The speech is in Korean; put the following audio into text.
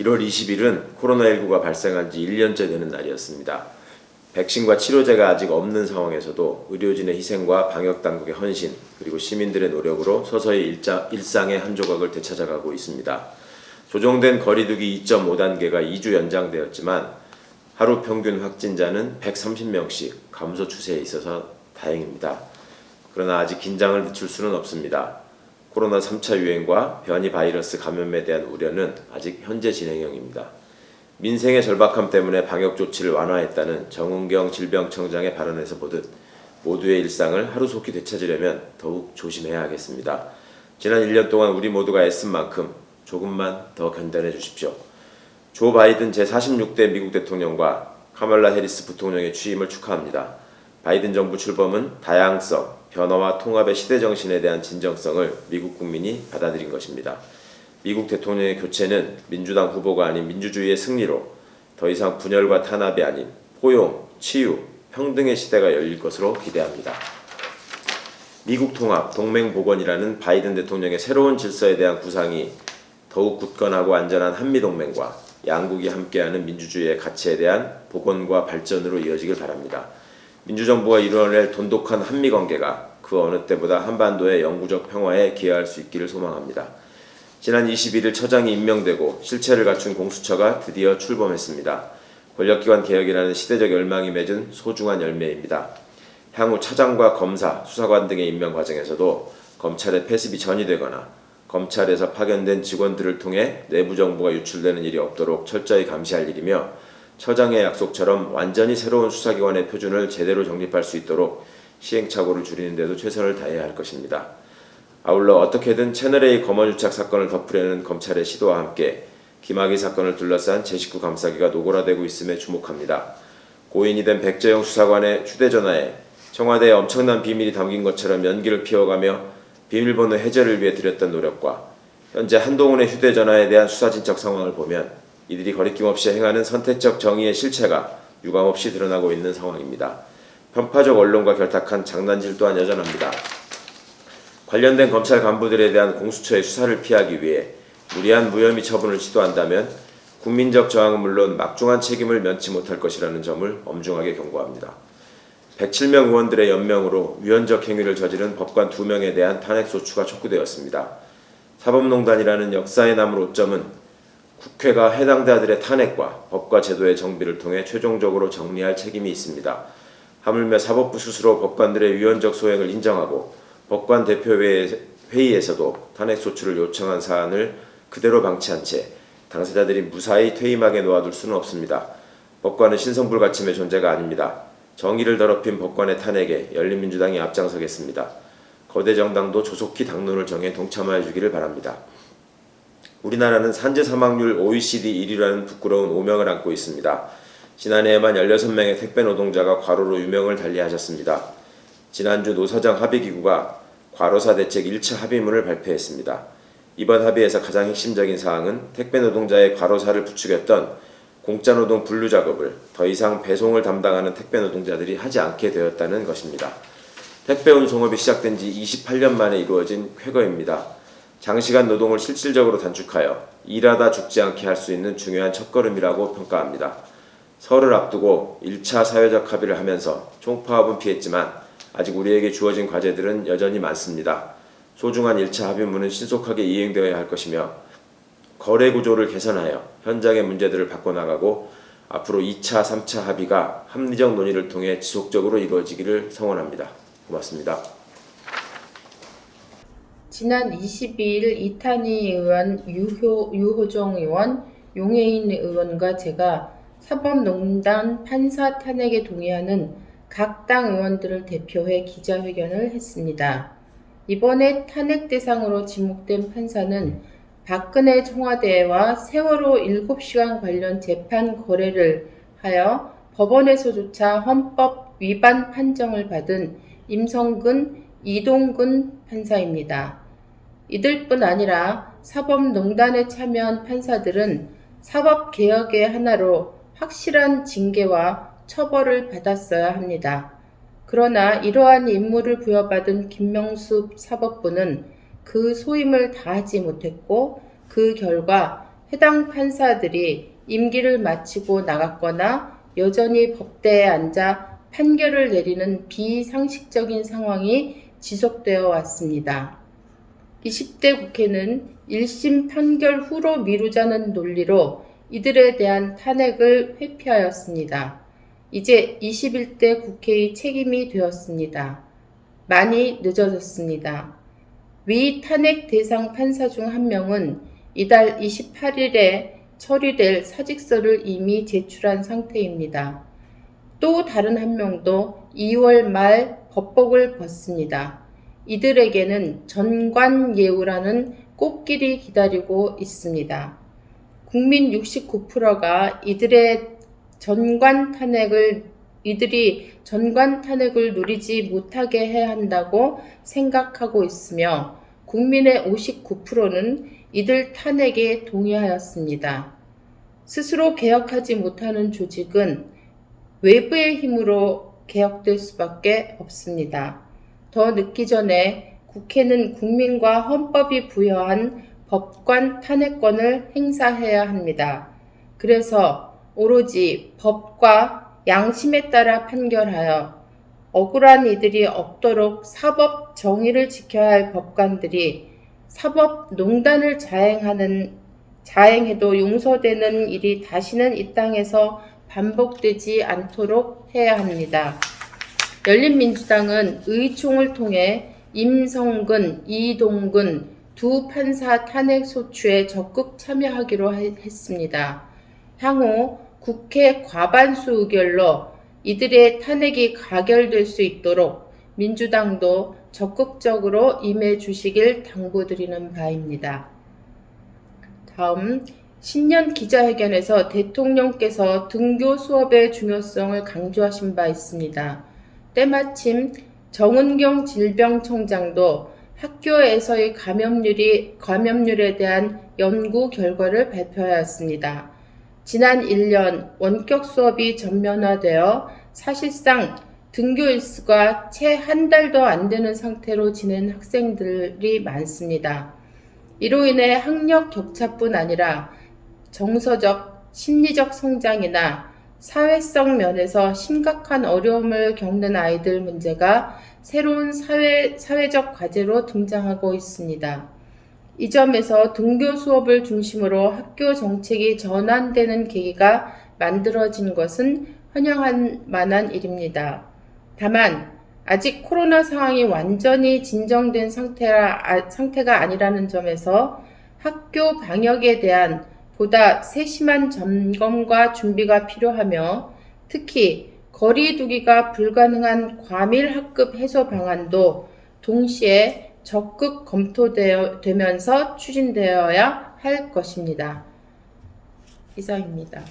1월 20일은 코로나19가 발생한 지 1년째 되는 날이었습니다. 백신과 치료제가 아직 없는 상황에서도 의료진의 희생과 방역당국의 헌신, 그리고 시민들의 노력으로 서서히 일상의 한 조각을 되찾아가고 있습니다. 조정된 거리두기 2.5단계가 2주 연장되었지만 하루 평균 확진자는 130명씩 감소 추세에 있어서 다행입니다. 그러나 아직 긴장을 늦출 수는 없습니다. 코로나 3차 유행과 변이 바이러스 감염에 대한 우려는 아직 현재 진행형입니다. 민생의 절박함 때문에 방역 조치를 완화했다는 정은경 질병청장의 발언에서 보듯 모두의 일상을 하루속히 되찾으려면 더욱 조심해야 하겠습니다. 지난 1년 동안 우리 모두가 애쓴 만큼 조금만 더 견뎌내 주십시오. 조 바이든 제46대 미국 대통령과 카멀라 해리스 부통령의 취임을 축하합니다. 바이든 정부 출범은 다양성, 변화와 통합의 시대정신에 대한 진정성을 미국 국민이 받아들인 것입니다. 미국 대통령의 교체는 민주당 후보가 아닌 민주주의의 승리로 더 이상 분열과 탄압이 아닌 포용, 치유, 평등의 시대가 열릴 것으로 기대합니다. 미국 통합, 동맹 복원이라는 바이든 대통령의 새로운 질서에 대한 구상이 더욱 굳건하고 안전한 한미동맹과 양국이 함께하는 민주주의의 가치에 대한 복원과 발전으로 이어지길 바랍니다. 민주정부가 이루어낼 돈독한 한미관계가 그 어느 때보다 한반도의 영구적 평화에 기여할 수 있기를 소망합니다. 지난 21일 처장이 임명되고 실체를 갖춘 공수처가 드디어 출범했습니다. 권력기관 개혁이라는 시대적 열망이 맺은 소중한 열매입니다. 향후 차장과 검사, 수사관 등의 임명 과정에서도 검찰의 폐습이 전이되거나 검찰에서 파견된 직원들을 통해 내부 정보가 유출되는 일이 없도록 철저히 감시할 일이며, 처장의 약속처럼 완전히 새로운 수사기관의 표준을 제대로 정립할 수 있도록 시행착오를 줄이는 데도 최선을 다해야 할 것입니다. 아울러 어떻게든 채널A 검언유착 사건을 덮으려는 검찰의 시도와 함께 김학의 사건을 둘러싼 제19 감사기가 노골화되고 있음에 주목합니다. 고인이 된 백재영 수사관의 휴대전화에 청와대의 엄청난 비밀이 담긴 것처럼 연기를 피워가며 비밀번호 해제를 위해 들였던 노력과 현재 한동훈의 휴대전화에 대한 수사진척 상황을 보면 이들이 거리낌 없이 행하는 선택적 정의의 실체가 유감없이 드러나고 있는 상황입니다. 편파적 언론과 결탁한 장난질 또한 여전합니다. 관련된 검찰 간부들에 대한 공수처의 수사를 피하기 위해 무리한 무혐의 처분을 시도한다면 국민적 저항은 물론 막중한 책임을 면치 못할 것이라는 점을 엄중하게 경고합니다. 107명 의원들의 연명으로 위헌적 행위를 저지른 법관 2명에 대한 탄핵소추가 촉구되었습니다. 사법농단이라는 역사에 남을 오점은 국회가 해당 자들의 탄핵과 법과 제도의 정비를 통해 최종적으로 정리할 책임이 있습니다. 하물며 사법부 스스로 법관들의 위헌적 소행을 인정하고 법관 대표회의에서도 탄핵소추를 요청한 사안을 그대로 방치한 채 당사자들이 무사히 퇴임하게 놓아둘 수는 없습니다. 법관은 신성불가침의 존재가 아닙니다. 정의를 더럽힌 법관의 탄핵에 열린민주당이 앞장서겠습니다. 거대 정당도 조속히 당론을 정해 동참하여 주기를 바랍니다. 우리나라는 산재 사망률 OECD 1위라는 부끄러운 오명을 안고 있습니다. 지난해에만 16명의 택배 노동자가 과로로 유명을 달리하셨습니다. 지난주 노사정 합의기구가 과로사 대책 1차 합의문을 발표했습니다. 이번 합의에서 가장 핵심적인 사항은 택배 노동자의 과로사를 부추겼던 공짜노동 분류 작업을 더 이상 배송을 담당하는 택배 노동자들이 하지 않게 되었다는 것입니다. 택배 운송업이 시작된 지 28년 만에 이루어진 쾌거입니다. 장시간 노동을 실질적으로 단축하여 일하다 죽지 않게 할 수 있는 중요한 첫걸음이라고 평가합니다. 설을 앞두고 1차 사회적 합의를 하면서 총파업은 피했지만 아직 우리에게 주어진 과제들은 여전히 많습니다. 소중한 1차 합의문은 신속하게 이행되어야 할 것이며 거래 구조를 개선하여 현장의 문제들을 바꿔나가고 앞으로 2차, 3차 합의가 합리적 논의를 통해 지속적으로 이루어지기를 성원합니다. 고맙습니다. 지난 22일 이탄희 의원, 유호정 의원, 용해인 의원과 제가 사법농단 판사 탄핵에 동의하는 각 당 의원들을 대표해 기자회견을 했습니다. 이번에 탄핵 대상으로 지목된 판사는 박근혜 청와대와 세월호 7시간 관련 재판 거래를 하여 법원에서조차 헌법 위반 판정을 받은 임성근, 이동근 판사입니다. 이들뿐 아니라 사법농단에 참여한 판사들은 사법개혁의 하나로 확실한 징계와 처벌을 받았어야 합니다. 그러나 이러한 임무를 부여받은 김명수 사법부는 그 소임을 다하지 못했고 그 결과 해당 판사들이 임기를 마치고 나갔거나 여전히 법대에 앉아 판결을 내리는 비상식적인 상황이 지속되어 왔습니다. 20대 국회는 1심 판결 후로 미루자는 논리로 이들에 대한 탄핵을 회피하였습니다. 이제 21대 국회의 책임이 되었습니다. 많이 늦어졌습니다. 위 탄핵 대상 판사 중 한 명은 이달 28일에 처리될 사직서를 이미 제출한 상태입니다. 또 다른 한 명도 2월 말 법복을 벗습니다. 이들에게는 전관예우라는 꽃길이 기다리고 있습니다. 국민 69%가 이들이 전관 탄핵을 누리지 못하게 해야 한다고 생각하고 있으며 국민의 59%는 이들 탄핵에 동의하였습니다. 스스로 개혁하지 못하는 조직은 외부의 힘으로 개혁될 수밖에 없습니다. 더 늦기 전에 국회는 국민과 헌법이 부여한 법관 탄핵권을 행사해야 합니다. 그래서 오로지 법과 양심에 따라 판결하여 억울한 이들이 없도록 사법 정의를 지켜야 할 법관들이 사법농단을 자행해도 용서되는 일이 다시는 이 땅에서 반복되지 않도록 해야 합니다. 열린민주당은 의총을 통해 임성근, 이동근 두 판사 탄핵 소추에 적극 참여하기로 했습니다. 향후 국회 과반수 의결로 이들의 탄핵이 가결될 수 있도록 민주당도 적극적으로 임해 주시길 당부드리는 바입니다. 다음, 신년 기자회견에서 대통령께서 등교 수업의 중요성을 강조하신 바 있습니다. 때마침 정은경 질병청장도 학교에서의 감염률에 대한 연구 결과를 발표하였습니다. 지난 1년 원격 수업이 전면화되어 사실상 등교 일수가 채 한 달도 안 되는 상태로 지낸 학생들이 많습니다. 이로 인해 학력 격차뿐 아니라 정서적, 심리적 성장이나 사회성 면에서 심각한 어려움을 겪는 아이들 문제가 새로운 사회적 과제로 등장하고 있습니다. 이 점에서 등교 수업을 중심으로 학교 정책이 전환되는 계기가 만들어진 것은 환영할 만한 일입니다. 다만 아직 코로나 상황이 완전히 진정된 상태가 아니라는 점에서 학교 방역에 대한 보다 세심한 점검과 준비가 필요하며 특히 거리 두기가 불가능한 과밀 학급 해소 방안도 동시에 적극 검토되면서 추진되어야 할 것입니다. 이상입니다.